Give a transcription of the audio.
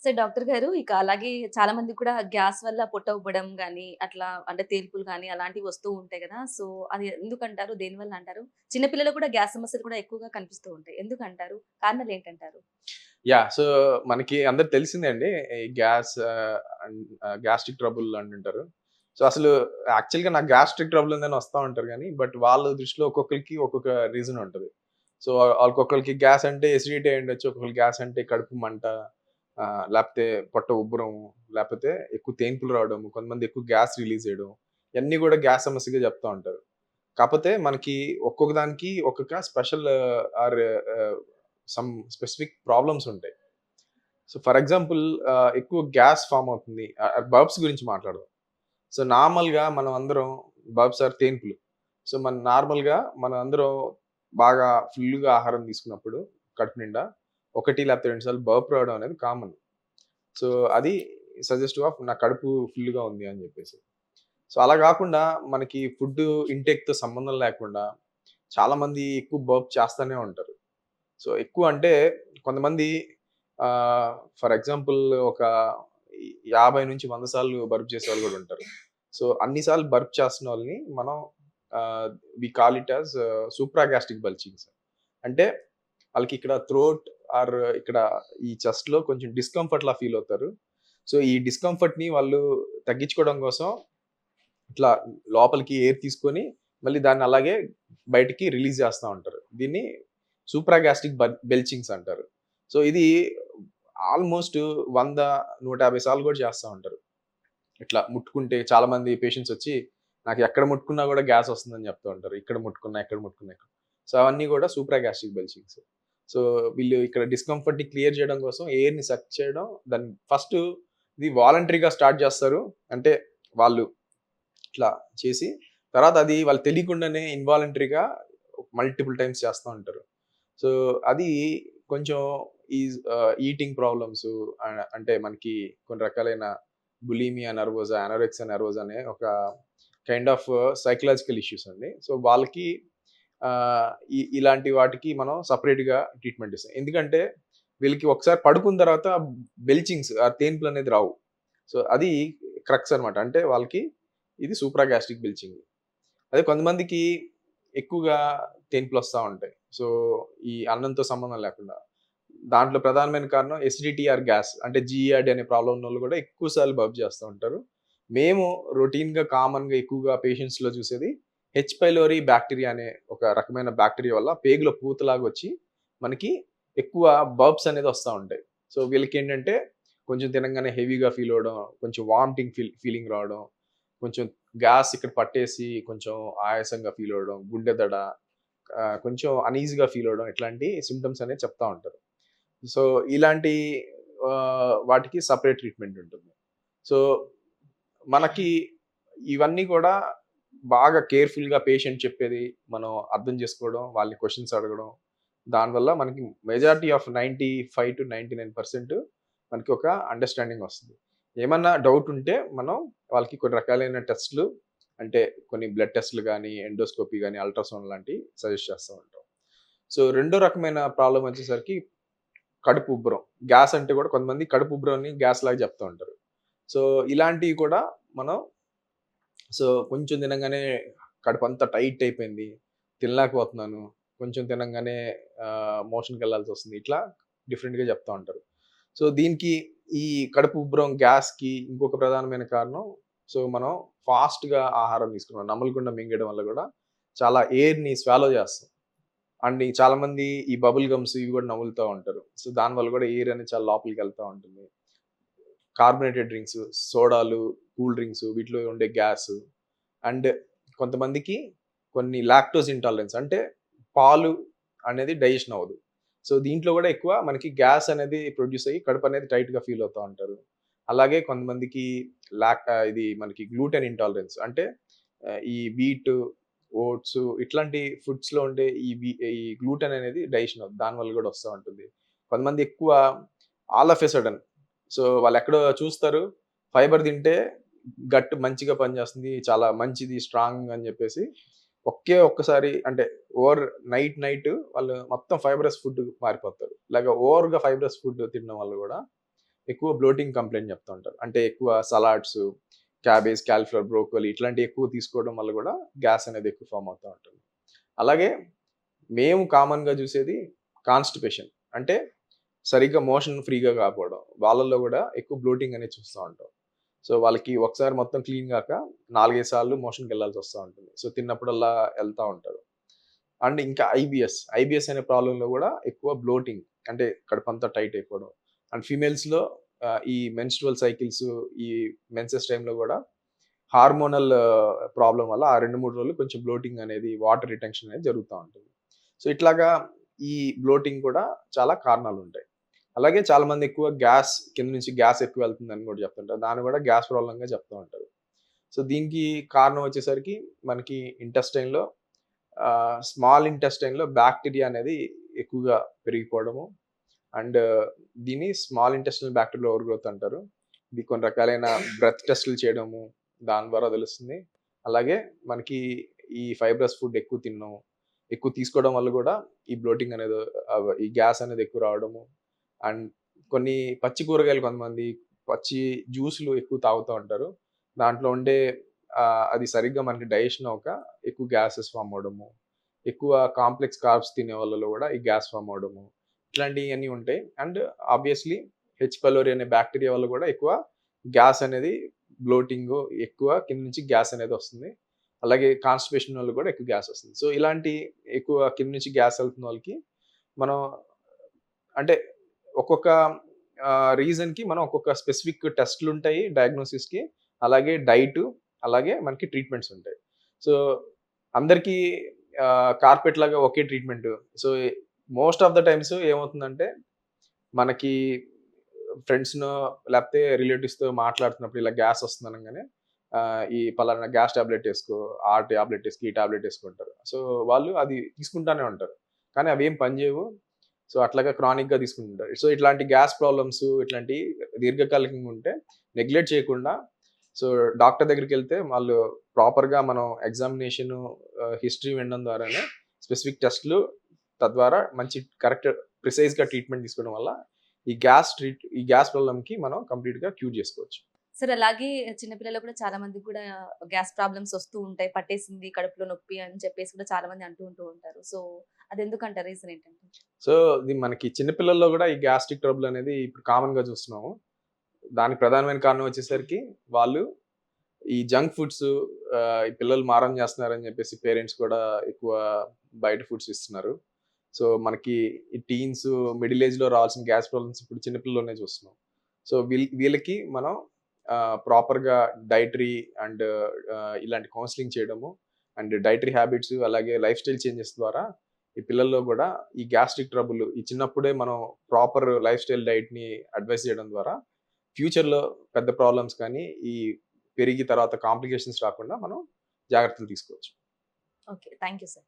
So, doctor గారు ఇక అలాగే చాలా మందికి కూడా గ్యాస్ వల్ల పొట్ట ఉబ్బడం గాని, అట్లా అంటే తేన్పులు గాని అలాంటివి వస్తూ ఉంటాయి గదా! సో, అది ఎందుకంటారు? దేనివల్ల అంటారు? చిన్న పిల్లలకు కూడా గ్యాస్ సమస్యలు కూడా ఎక్కువగా కనిపిస్తూ ఉంటాయి. ఎందుకంటారు? కారణాలేంటంటారు? సో, మనకి అందరికి తెలిసిందే అండి. ఈ గ్యాస్ట్రిక్ ట్రబుల్ అంటుంటారు. సో, అసలు యాక్చువల్‌గా నాకు గ్యాస్ట్రిక్ ట్రబుల్ ఉందని వస్తా ఉంటారు గానీ, బట్ వాళ్ళ దృష్టిలో ఒక్కొక్కళ్ళకి ఒక్కొక్క రీజన్ ఉంటది. సో, ఒక్కొక్కళ్ళకి గ్యాస్ అంటే ఎసిడిటీ అయ్యుండొచ్చు. ఒక్కొక్కళ్ళకి గ్యాస్ అంటే కడుపు మంట, లేపోతే పొట్ట ఉబ్బరం, లేపోతే ఎక్కువ తేన్పులు రావడం, కొంతమంది ఎక్కువ గ్యాస్ రిలీజ్ చేయడం. ఇయన్నీ గూడా గ్యాస్ సమస్యగా చెప్తా ఉంటారు. కాపోతే మనకి ఒక్కొక్క దానికి ఒక్కొక్క special or some specific problems ఉంటాయి. సో, ఫర్ ఎగ్జాంపుల్ ఎక్కువ గ్యాస్ ఫార్మ్ అవుతుంది. బర్బ్స్ గురించి మాట్లాడదాం. సో, నార్మల్‌గా మనం అందరం బర్బ్స్ ఆర్ తేన్పులు. సో, నార్మల్‌గా మనం అందరం బాగా ఫుల్‌గా ఆహారం తీసుకున్నప్పుడు కడుపు నిండా 1 లేకపోతే 2 సార్లు బర్ప్ రావడం అనేది కామన్. సో, అది సజెస్టివ్ ఆఫ్ నా కడుపు ఫుల్‌గా ఉంది అని జెప్పేసి. సో, అలా గాకుండా మనకి ఫుడ్ ఇంటేక్‌తో సంబంధం లేకుండా చాలామంది ఎక్కువ బర్ప్ చేస్తానే ఉంటారు. సో, ఎక్కువ అంటే కొంతమంది ఫర్ ఎగ్జాంపుల్ ఒక 50-100 సార్లు బర్ప్ చేసేవాళ్ళు గూడా ఉంటారు. సో, అన్ని సార్లు బర్ప్ చేస్తున్న వాళ్ళని మనం we call it as supragastric belchings. అంటే ఆళ్ళకి ఇక్కడ థ్రోట్ ఆర్ ఇక్కడ ఈ చెస్ట్‌లో కొంచెం డిస్కంఫర్ట్‌లా ఫీల్ అవుతారు. సో, ఈ డిస్కంఫర్ట్‌ని వాళ్ళు తగ్గించుకోవడం కోసం ఇట్లా లోపలికి ఎయిర్ తీసుకొని మళ్ళీ దాన్ని అలాగే బయటికి రిలీజ్ చేస్తా ఉంటారు. దీన్ని సూప్రాగాస్ట్రిక్ బెల్చింగ్స్ అంటారు. సో, ఇది ఆల్‌మోస్ట్ 100, 150 సార్లు కూడా చేస్తా ఉంటారు. ఇట్లా ముట్టుకుంటే చాలామంది పేషెంట్స్ వచ్చి నాకు ఎక్కడ ముట్టుకున్నా కూడా గ్యాస్ వస్తుందని చెప్తూ ఉంటారు. ఇక్కడ ముట్టుకున్నా, ఎక్కడ ముట్టుకున్నా ఇక్కడ. సో, అవన్నీ కూడా సూప్రాగాస్ట్రిక్ బెల్చింగ్స్. సో, వీళ్ళు ఇక్కడ డిస్కంఫర్ట్‌ని క్లియర్ చేయడం కోసం ఎయిర్‌ని సక్ చేయడం దాన్ని ఫస్టు ఇది వాలంటరీగా స్టార్ట్ చేస్తారు. అంటే వాళ్ళు ఇట్లా చేసి, తర్వాత అది వాళ్ళకి తెలియకుండానే ఇన్వాలంటరీగా మల్టిపుల్ టైమ్స్ చేస్తా ఉంటారు. సో, అది కొంచెం ఈటింగ్ ప్రాబ్లమ్స్ అంటే మనకి కొన్ని రకాలైన బులిమియా నర్వోసా, అనారెక్సియా నర్వోసా అనే ఒక కైండ్ ఆఫ్ సైకలాజికల్ ఇష్యూస్ అండి. సో, వాళ్ళకి ఆహ్, ఇలాంటి వాటికి మనం సెపరేట్‌గా ట్రీట్మెంట్ ఇస్తాం. ఎందుకంటే వీళ్ళకి ఒకసారి పడుకున్న తర్వాత బెల్చింగ్స్ ఆ తేన్పులనేది రావు. సో, అది క్రక్స్ అన్నమాట. అంటే వాళ్ళకి ఇది సూప్రాగాస్ట్రిక్ బెల్చింగ్. అదే కొంతమందికి ఎక్కువగా తేన్పులొస్తా ఉంటాయి. సో, ఈ అన్నంతో సంబంధం లేకుండా. దాంట్లో ప్రధానమైన కారణం ఎసిడిటీ ఆర్ గ్యాస్. అంటే జీఈఆర్డీ అనే ప్రాబ్లమ్ ఉన్నోళ్ళు గూడా ఎక్కువ సార్లు బర్ప్ చేస్తా ఉంటారు. మేము రొటీన్‌గా కామన్‌గా ఎక్కువగా పేషెంట్స్‌లో చూసేది హెచ్ పైలోరీ బాక్టీరియా అనే ఒక రకమైన బాక్టీరియా వల్ల పేగులో పూతలాగా వచ్చి మనకి ఎక్కువ బర్బ్స్ అనేది వస్తా ఉంటాయి. సో, వీళ్ళకేంటంటే కొంచెం తినంగానే హెవీగా ఫీల్ అవ్వడం, కొంచెం వామిటింగ్ ఫీలింగ్ రావడం, కొంచెం గ్యాస్ ఇక్కడ పట్టేసి కొంచెం ఆయాసంగా ఫీల్ అవ్వడం, గుండె దడ, కొంచెం అనీజీగా ఫీల్ అవ్వడం ఇట్లాంటి సింప్టమ్స్ అనేవి చెప్తా ఉంటారు. సో, ఇలాంటి వాటికి సెపరేట్ ట్రీట్మెంట్ ఉంటుంది. సో, మనకి ఇవన్నీ కూడా బాగా కేర్‌ఫుల్‌గా పేషెంట్ చెప్పేది మనం అర్థం చేసుకోవడం, వాళ్ళని క్వెషన్స్ అడగడం. దానివల్ల మనకి మెజారిటీ ఆఫ్ 95-99% మనకి ఒక అండర్‌స్టాండింగ్ వస్తది. ఏమన్నా డౌట్ ఉంటే మనం వాళ్ళకి కొన్ని రకాలైన టెస్ట్‌లు అంటే కొన్ని బ్లడ్ టెస్ట్‌లు గాని, ఎండోస్కోపీ గాని, అల్ట్రాసౌండ్ లాంటివి సజెస్ట్ చేస్తా ఉంటాం. సో, రెండో రకమైన ప్రాబ్లమ్ వచ్చేసరికి కడుపు ఉబ్బరం. గ్యాస్ అంటే కూడా కొంతమంది కడుపు ఉబ్బరంని గ్యాస్ లాగా చెప్తా ఉంటారు. సో, ఇలాంటివి కూడా మనం కొంచెం తినంగానే కడుపంతా టైట్ అయిపోయింది. తినలేకపోతున్నాను. కొంచెం తినంగానే మోషన్‌కెళ్ళాల్సొస్తుంది. ఇట్లా డిఫరెంట్‌గా చెప్తా ఉంటారు. సో, దీనికి ఈ కడుపు ఉబ్బరం, గ్యాస్‌కి ఇంకొక ప్రధానమైన కారణం మనం ఫాస్ట్‌గా ఆహారం తీసుకున్నాం. నమలకుండా మింగేయడం వల్ల గూడా చాలా ఎయిర్‌ని స్వాలో చేస్తాం. అండ్ ఈ చాలామంది ఈ బబుల్ గమ్స్ ఇవి గూడా నములుతా ఉంటారు. సో, దానివల్ల గూడా ఎయిర్ అనేది చాలా లోపలికెళ్తా ఉంటుంది. కార్బోనేటెడ్ డ్రింక్స్, సోడాలు, కూల్ డ్రింక్స్ వీటిలో ఉండే గ్యాస్ అండ్ కొంతమందికి కొన్ని లాక్టోస్ ఇంటాలరెన్స్ అంటే పాలు అనేది డైజెషన్ అవ్వదు. సో, దీంట్లో గూడా ఎక్కువ మనకి గ్యాస్ అనేది ప్రొడ్యూస్ అయ్యి కడుపు అనేది టైట్‌గా ఫీల్ అవుతా ఉంటారు. అలాగే కొంతమందికి ఇది మనకి గ్లూటెన్ ఇంటాలరెన్స్ అంటే ఈ వీట్, ఓట్స్ ఇట్లాంటి ఫుడ్స్‌లో ఉండే ఈ గ్లూటెన్ అనేది డైజెషన్ అవ్వదు. దానివల్ల గూడా వస్తా ఉంటుంది. కొంతమంది ఎక్కువ ఆల్ ఆఫ్ ఎ సడెన్ వాళ్ళెక్కడో చూస్తారు ఫైబర్ తింటే గట్ మంచిగా పనిచేస్తుంది. చాలా మంచిది స్ట్రాంగ్ అని జెప్పేసి ఒక్కసారి అంటే ఓవర్ నైట్ వాళ్ళు మొత్తం ఫైబరస్ ఫుడ్ మారిపోతారు. ఇలాగ ఓవర్‌గా ఫైబరస్ ఫుడ్ తినడం వల్ల గూడా ఎక్కువ బ్లోటింగ్ కంప్లైంట్ చెప్తూ ఉంటారు. అంటే ఎక్కువ సలాడ్స్, క్యాబేజ్, కాలీఫ్లవర్, బ్రోకోలీ ఇట్లాంటివి ఎక్కువ తీసుకోవడం వల్ల కూడా గ్యాస్ అనేది ఎక్కువ ఫామ్ అవుతూ ఉంటుంది. అలాగే మేము కామన్‌గా చూసేది కాన్‌స్టిపేషన్. అంటే సరిగ్గా మోషన్ ఫ్రీగా కాకపోవడం. వాళ్ళలో కూడా ఎక్కువ బ్లోటింగ్ అనేది చూస్తూ ఉంటాం. సో, వాళ్ళకి ఒకసారి మొత్తం క్లీన్ గాక 4, 5 సార్లు మోషన్‌కెళ్ళాల్సి వస్తా ఉంటుంది. సో, తిన్నప్పుడల్లా ఎళ్తా ఉంటారు. అండ్ ఇంకా ఐబీఎస్ అనే ప్రాబ్లమ్‌లో గూడా ఎక్కువ బ్లోటింగ్ అంటే కడుపంతా టైట్ అయిపోవడం. అండ్ ఫీమేల్స్‌లో ఈ మెన్‌స్ట్రువల్ సైకిల్స్, ఈ మెన్సెస్ టైమ్‌లో గూడా హార్మోనల్ ప్రాబ్లమ్ వల్ల ఆ 2, 3 రోజులు కొంచెం బ్లోటింగ్ అనేది, వాటర్ రిటెన్షన్ అనేది జరుగుతా ఉంటుంది. సో, ఇట్లాగా ఈ బ్లోటింగ్ కూడా చాలా కారణాలుంటాయి. అలాగే చాలామంది ఎక్కువ గ్యాస్ కింద నుంచి గ్యాస్ ఎక్కువ వెళ్తుందని గూడా చెప్తుంటారు. దాన్ని గూడా గ్యాస్ ప్రాబ్లమ్‌గా చెప్తూ ఉంటారు. సో, దీనికి కారణం వచ్చేసరికి మనకి ఇంటెస్టైన్‌లో స్మాల్ ఇంటెస్టైన్‌లో బాక్టీరియా అనేది ఎక్కువగా పెరిగిపోవడము. అండ్ దీన్ని small intestinal bacterial over growth అంటారు. ఇది కొన్ని రకాలైన బ్రెత్ టెస్టులు చేయడము, దాని ద్వారా తెలుస్తుంది. అలాగే మనకి ఈ ఫైబరస్ ఫుడ్ ఎక్కువ తినడం, ఎక్కువ తీసుకోవడం వల్ల గూడా ఈ బ్లోటింగ్ అనేది ఈ గ్యాస్ అనేది ఎక్కువ రావడము. అండ్ కొన్ని పచ్చి కూరగాయలు కొంతమంది పచ్చి జ్యూస్‌లు ఎక్కువ తాగుతా ఉంటారు. దాంట్లో ఉండే అది సరిగ్గా మనకి డైజెషన్ అవ్వక ఎక్కువ గ్యాసెస్ ఫార్మ్ అవ్వడము. ఎక్కువ కాంప్లెక్స్ కార్బ్స్ తినే వాళ్ళలో గూడా ఈ గ్యాస్ ఫార్మ్ అవ్వడము. ఇట్లాంటియన్నీ ఉంటాయి. అండ్ ఆబ్వియస్‌లీ హెచ్ పైలోరీ అనే బాక్టీరియా వల్ల గూడా ఎక్కువ గ్యాస్ అనేది బ్లోటింగు ఎక్కువ కింద నుంచి గ్యాస్ అనేది వస్తుంది. అలాగే కాన్‌స్టిపేషన్ వల్ల గూడా ఎక్కువ గ్యాస్ వస్తుంది. సో, ఇలాంటి ఎక్కువ కింద నుంచి గ్యాస్ వెళ్తున్న వాళ్ళకి మనం అంటే ఒక్కొక్క రీజన్‌కి మనం ఒక్కొక్క స్పెసిఫిక్ టెస్ట్‌లుంటాయి డయాగ్నోసిస్‌కి. అలాగే డైటు, అలాగే మనకి ట్రీట్మెంట్స్ ఉంటాయి. సో, అందరికీ కార్పెట్ లాగా ఒకే treatment. So, most of the times ఏమవుతుందంటే, మనకి ఫ్రెండ్స్‌నో లేకపోతే రిలేటివ్స్‌తో మాట్లాడుతున్నప్పుడు ఇలా గ్యాస్ వస్తుంది అనంగానే ఈ పలానా గ్యాస్ టాబ్లెట్ ఏసుకో, ఆ టాబ్లెట్ ఏసుకో, ఈ టాబ్లెట్ ఏసుకో అంటారు. సో, వాళ్ళు అది తీసుకుంటానే ఉంటారు. కానీ అవేం పనిచేయవు. సో, అట్లాగా క్రానిక్‌గా తీసుకుంటుంటారు. సో, ఇట్లాంటి గ్యాస్ ప్రాబ్లమ్స్ ఇట్లాంటియి దీర్ఘకాలికంగా ఉంటే నెగ్లెక్ట్ చేయకుండా సో, డాక్టర్ దగ్గరికెళ్తే వాళ్ళు ప్రాపర్‌గా మనం ఎగ్జామినేషను, హిస్టరీ వినడం ద్వారానే స్పెసిఫిక్ టెస్ట్‌లు తద్వారా మంచి కరెక్ట్ ప్రిసైజ్‌గా ట్రీట్మెంట్ తీసుకోవడం వల్ల ఈ గ్యాస్ ప్రాబ్లమ్‌కి మనం కంప్లీట్‌గా క్యూర్ చేసుకోవచ్చు. సరే అలాగే చిన్న పిల్లలకు కూడా చాలా మందికి కూడా గ్యాస్ ప్రాబ్లమ్స్ వస్తూ ఉంటాయి. పట్టేసింది, కడుపులో నొప్పి అని చెప్పేసి కూడా చాలా మంది అంటూ ఉంటారు. సో, అదెందుకంటారు? రీజన్ ఏంటంటే? సో, ఇది మనకి చిన్న పిల్లల్లో గూడా ఈ గ్యాస్ట్రిక్ ట్రబుల్ అనేది ఇప్పుడు కామన్‌గా చూస్తున్నాము. దానికి ప్రధానమైన కారణం వచ్చేసరికి వాళ్ళు ఈ జంక్ ఫుడ్స్ ఈ పిల్లలు మారం చేస్తున్నారని చెప్పేసి పేరెంట్స్ కూడా ఎక్కువ బయట ఫుడ్స్ ఇస్తున్నారు. సో, మనకి ఈ టీన్స్, మిడిల్ ఏజ్‌లో రావాల్సిన గ్యాస్ ప్రాబ్లమ్స్ ఇప్పుడు చిన్న పిల్లల్లోనే చూస్తున్నాం. సో, వీళ్ళకి మనం ప్రాపర్‌గా డైటరీ అండ్ ఇలాంటి కౌన్సెలింగ్ చేయడము అండ్ డైటరీ హ్యాబిట్స్ అలాగే లైఫ్ స్టైల్ చేంజెస్ ద్వారా ఈ పిల్లల్లో గూడా ఈ గ్యాస్ట్రిక్ ట్రబుల్ ఈ చిన్నప్పుడే మనం ప్రాపర్ లైఫ్ స్టైల్ డైట్‌ని అడ్వైస్ చేయడం ద్వారా ఫ్యూచర్‌లో పెద్ద ప్రాబ్లమ్స్ కానీ, ఈ పెరిగి తర్వాత కాంప్లికేషన్స్ రాకుండా మనం జాగ్రత్తలు తీసుకోవచ్చు. ఓకే. Thank you sir.